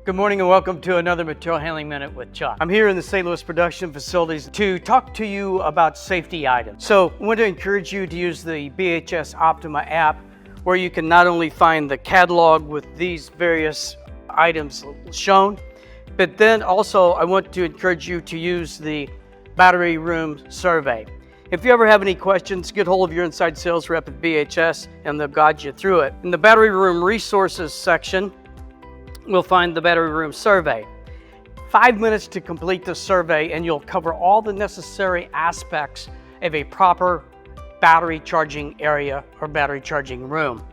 Good morning and welcome to another Material Handling Minute with Chuck. I'm here in the St. Louis production facilities to talk to you about safety items. So I want to encourage you to use the BHS Optima app, where you can not only find the catalog with these various items shown, but then also I want to encourage you to use the battery room survey. If you ever have any questions, get hold of your inside sales rep at BHS and they'll guide you through it. In the battery room resources section, we'll find the battery room survey. 5 minutes to complete the survey and you'll cover all the necessary aspects of a proper battery charging area or battery charging room.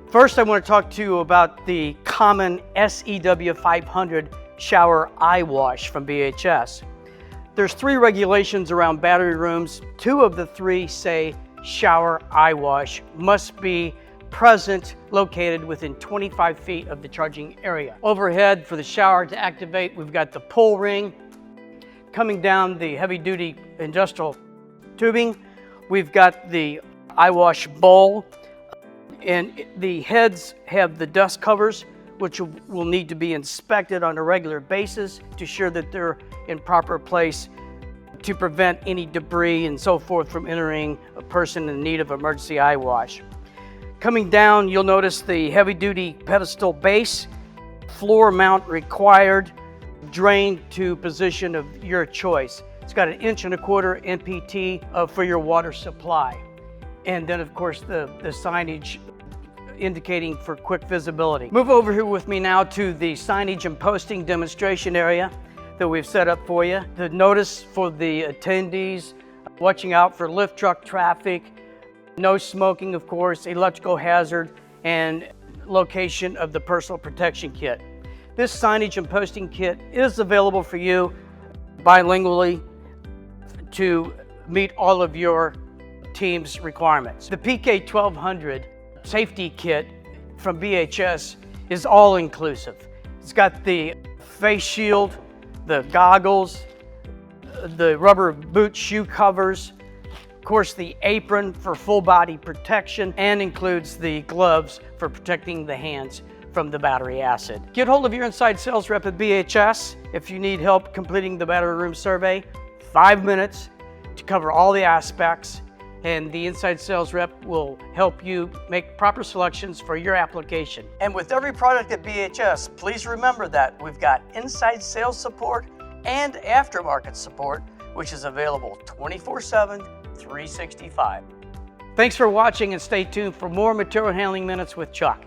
First, I want to talk to you about the common SEW 500 shower eye wash from BHS. There's 3 regulations around battery rooms. 2 of the 3 say shower eye wash must be present, located within 25 feet of the charging area. Overhead for the shower to activate, we've got the pull ring. Coming down the heavy-duty industrial tubing, we've got the eye wash bowl, and the heads have the dust covers, which will need to be inspected on a regular basis to ensure that they're in proper place to prevent any debris and so forth from entering a person in need of emergency eye wash. Coming down, you'll notice the heavy-duty pedestal base, floor mount required, drain to position of your choice. It's got 1.25 inch NPT for your water supply. And then of course the signage indicating for quick visibility. Move over here with me now to the signage and posting demonstration area that we've set up for you. The notice for the attendees, watching out for lift truck traffic, no smoking, of course, electrical hazard, and location of the personal protection kit. This signage and posting kit is available for you bilingually to meet all of your team's requirements. The PK 1200 safety kit from BHS is all inclusive. It's got the face shield, the goggles, the rubber boot shoe covers, of course the apron for full body protection, and includes the gloves for protecting the hands from the battery acid. Get hold of your inside sales rep at BHS if you need help completing the battery room survey. 5 minutes to cover all the aspects, and the inside sales rep will help you make proper selections for your application. And with every product at BHS, please remember that we've got inside sales support and aftermarket support, which is available 24/7, 365. Thanks for watching, and stay tuned for more Material Handling Minutes with Chuck.